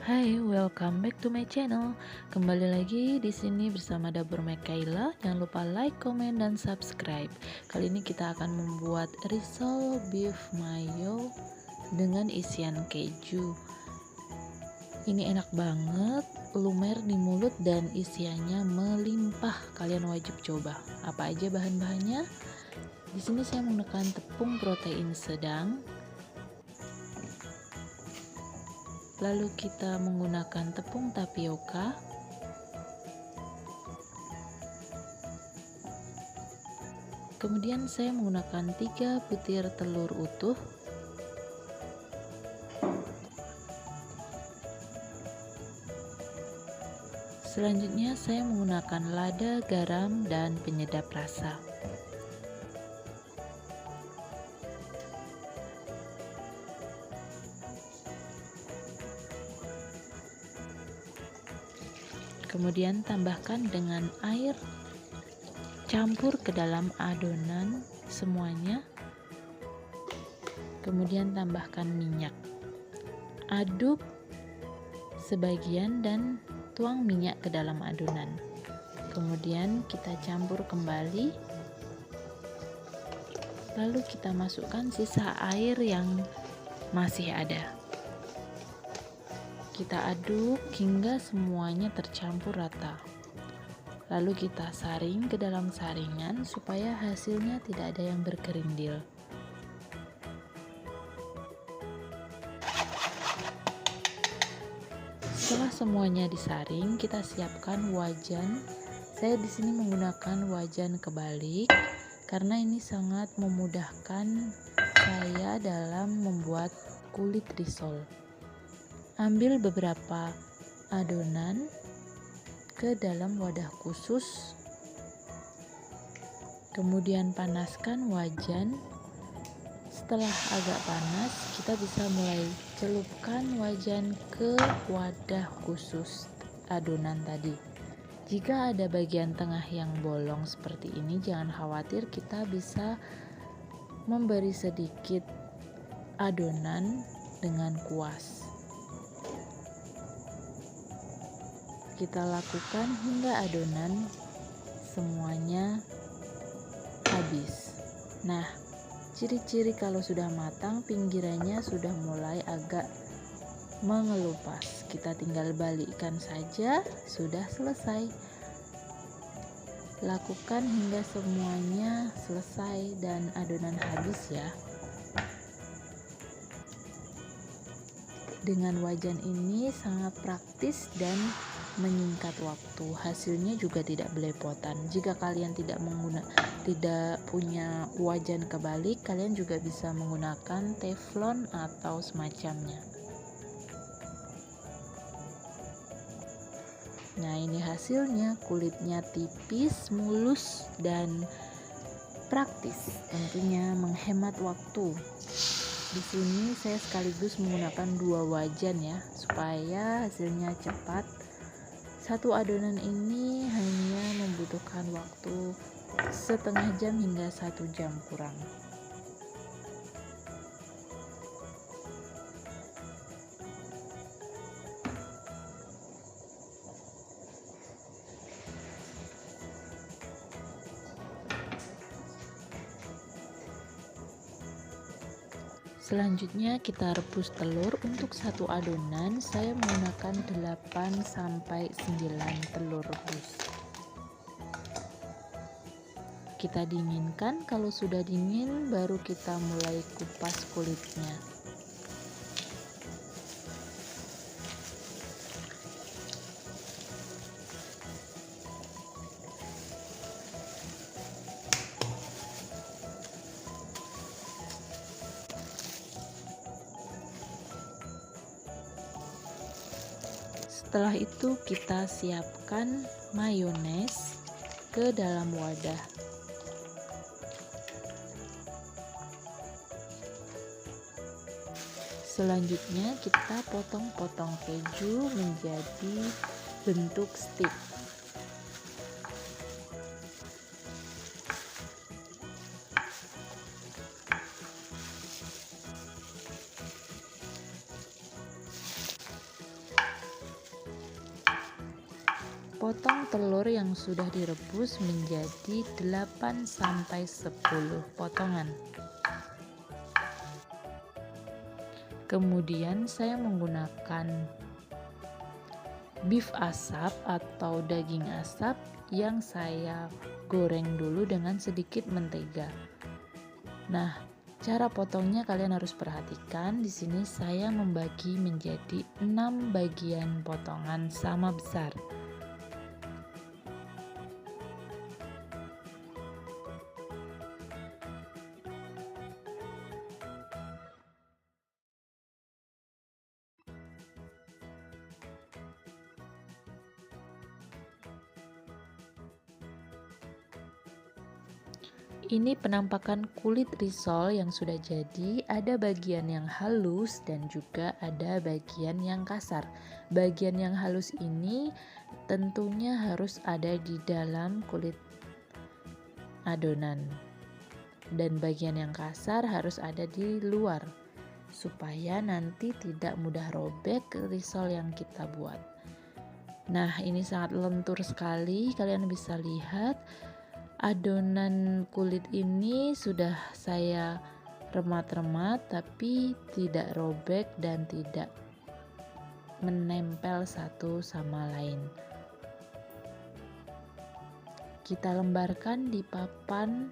Hai, welcome back to my channel. Kembali lagi di sini bersama Dapur Mekaila. Jangan lupa like, comment, dan subscribe. Kali ini kita akan membuat risol beef mayo dengan isian keju. Ini enak banget, lumer di mulut dan isiannya melimpah. Kalian wajib coba. Apa aja bahan-bahannya? Di sini saya menggunakan tepung protein sedang. Lalu kita menggunakan tepung tapioka, kemudian saya menggunakan 3 butir telur utuh, selanjutnya saya menggunakan lada, garam, dan penyedap rasa. Kemudian tambahkan dengan air, campur ke dalam adonan semuanya. Kemudian tambahkan minyak. Aduk sebagian dan tuang minyak ke dalam adonan. Kemudian kita campur kembali. Lalu kita masukkan sisa air yang masih ada. Kita aduk hingga semuanya tercampur rata. Lalu kita saring ke dalam saringan supaya hasilnya tidak ada yang berkerindil. Setelah semuanya disaring, kita siapkan wajan. Saya di sini menggunakan wajan kebalik karena ini sangat memudahkan saya dalam membuat kulit risol. Ambil beberapa adonan ke dalam wadah khusus, kemudian panaskan wajan. Setelah agak panas, kita bisa mulai celupkan wajan ke wadah khusus adonan tadi. Jika ada bagian tengah yang bolong seperti ini, jangan khawatir, kita bisa memberi sedikit adonan dengan kuas. Kita lakukan hingga adonan semuanya habis. Nah, ciri-ciri kalau sudah matang, pinggirannya sudah mulai agak mengelupas. Kita tinggal balikkan saja, sudah selesai. Lakukan hingga semuanya selesai dan adonan habis ya. Dengan wajan ini sangat praktis dan menyingkat waktu. Hasilnya juga tidak belepotan. Jika kalian tidak punya wajan kebalik, kalian juga bisa menggunakan teflon atau semacamnya. Nah, ini hasilnya, kulitnya tipis, mulus, dan praktis. Tentunya menghemat waktu. Di sini saya sekaligus menggunakan 2 wajan ya, supaya hasilnya cepat. Satu adonan ini hanya membutuhkan waktu setengah jam hingga 1 jam kurang. Selanjutnya kita rebus telur. Untuk satu adonan saya menggunakan 8-9 telur rebus. Kita dinginkan, kalau sudah dingin baru kita mulai kupas kulitnya. Setelah itu kita siapkan mayones ke dalam wadah. Selanjutnya kita potong-potong keju menjadi bentuk stik. Potong telur yang sudah direbus menjadi 8-10 potongan. Kemudian saya menggunakan beef asap atau daging asap yang saya goreng dulu dengan sedikit mentega. Nah, cara potongnya kalian harus perhatikan. Di sini saya membagi menjadi 6 bagian potongan sama besar. Ini penampakan kulit risol yang sudah jadi. Ada bagian yang halus dan juga ada bagian yang kasar. Bagian yang halus ini tentunya harus ada di dalam kulit adonan, dan bagian yang kasar harus ada di luar supaya nanti tidak mudah robek risol yang kita buat. Nah, ini sangat lentur sekali, kalian bisa lihat. Adonan kulit ini sudah saya remat-remat tapi tidak robek dan tidak menempel satu sama lain. Kita lembarkan di papan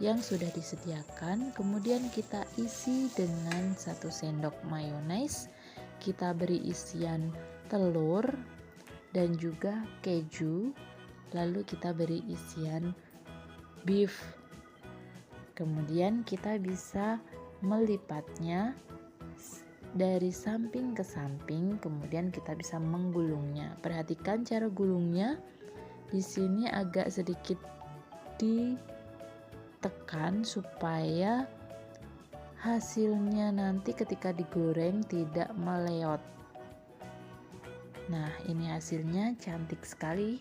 yang sudah disediakan, kemudian kita isi dengan 1 sendok mayones. Kita beri isian telur dan juga keju, lalu kita beri isian beef. Kemudian kita bisa melipatnya dari samping ke samping, kemudian kita bisa menggulungnya. Perhatikan cara gulungnya. Di sini agak sedikit ditekan supaya hasilnya nanti ketika digoreng tidak meleot. Nah, ini hasilnya cantik sekali.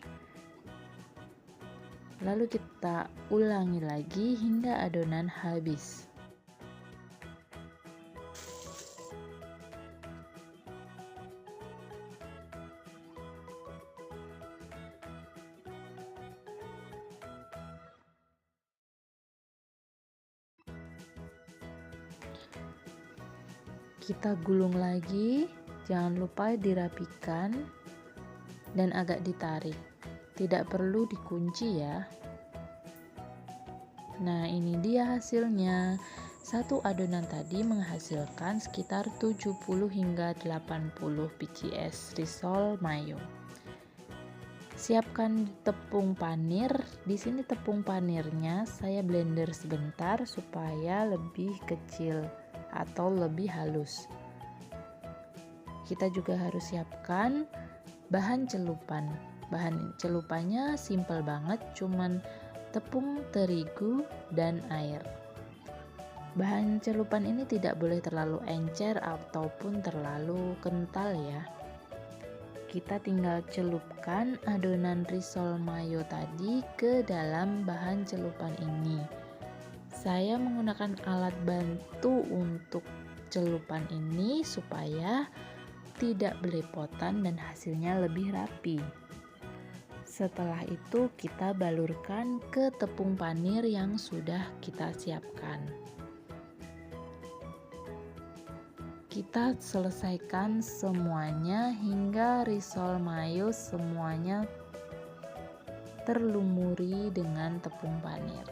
Lalu kita ulangi lagi hingga adonan habis. Kita gulung lagi, jangan lupa dirapikan dan agak ditarik. Tidak perlu dikunci ya. Nah, ini dia hasilnya. Satu adonan tadi menghasilkan sekitar 70 hingga 80 biji es risol mayo. Siapkan tepung panir. Di sini tepung panirnya saya blender sebentar supaya lebih kecil atau lebih halus. Kita juga harus siapkan bahan celupan. Bahan celupannya simple banget, cuman tepung terigu dan air. Bahan celupan ini tidak boleh terlalu encer ataupun terlalu kental ya. Kita tinggal celupkan adonan risol mayo tadi ke dalam bahan celupan ini. Saya menggunakan alat bantu untuk celupan ini supaya tidak belepotan dan hasilnya lebih rapi. Setelah itu kita balurkan ke tepung panir yang sudah kita siapkan. Kita selesaikan semuanya hingga risol mayo semuanya terlumuri dengan tepung panir.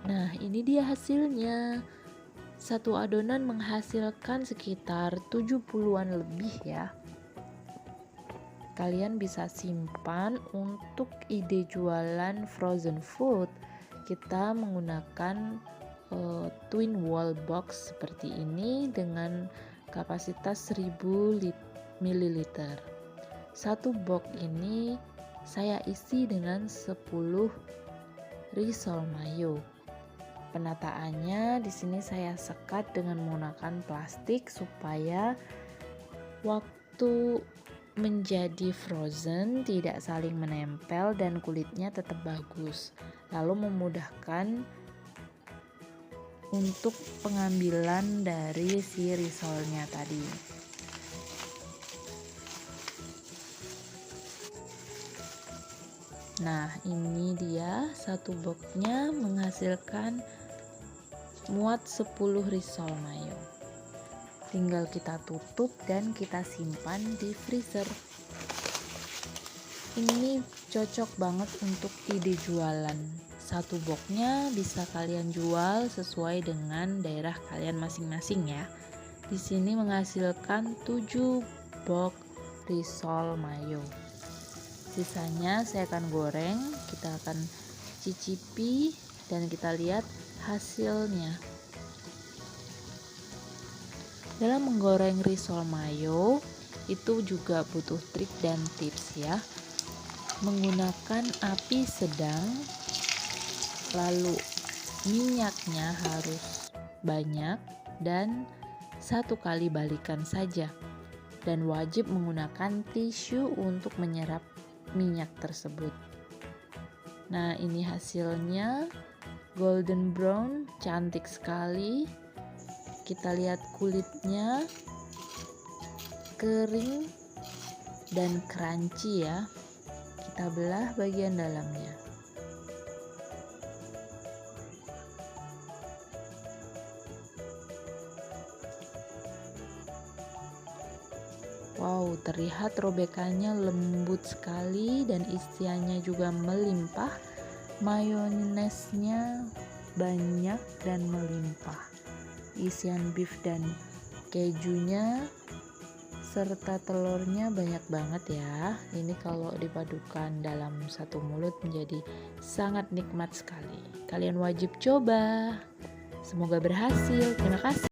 Nah, ini dia hasilnya. Satu adonan menghasilkan sekitar 70-an lebih ya. Kalian bisa simpan untuk ide jualan frozen food. Kita menggunakan twin wall box seperti ini dengan kapasitas 1000 ml. Satu box ini saya isi dengan 10 risol mayo. Penataannya di sini saya sekat dengan menggunakan plastik supaya waktu menjadi frozen tidak saling menempel dan kulitnya tetap bagus. Lalu memudahkan untuk pengambilan dari si risolnya tadi. Nah, ini dia satu boxnya menghasilkan muat 10 risol mayo. Tinggal kita tutup dan kita simpan di freezer. Ini cocok banget untuk ide jualan. Satu boxnya bisa kalian jual sesuai dengan daerah kalian masing-masing ya. Di sini menghasilkan 7 box risol mayo. Sisanya saya akan goreng, kita akan cicipi dan kita lihat hasilnya. Dalam menggoreng risol mayo itu juga butuh trik dan tips ya. Menggunakan api sedang, lalu minyaknya harus banyak dan satu kali balikan saja, dan wajib menggunakan tisu untuk menyerap minyak tersebut. Nah, ini hasilnya golden brown, cantik sekali. Kita lihat kulitnya kering dan crunchy ya. Kita belah bagian dalamnya. Wow, terlihat robekannya lembut sekali dan isiannya juga melimpah. Mayonesnya banyak dan melimpah. Isian beef dan kejunya serta telurnya banyak banget ya. Ini kalau dipadukan dalam satu mulut menjadi sangat nikmat sekali. Kalian wajib coba. Semoga berhasil. Terima kasih.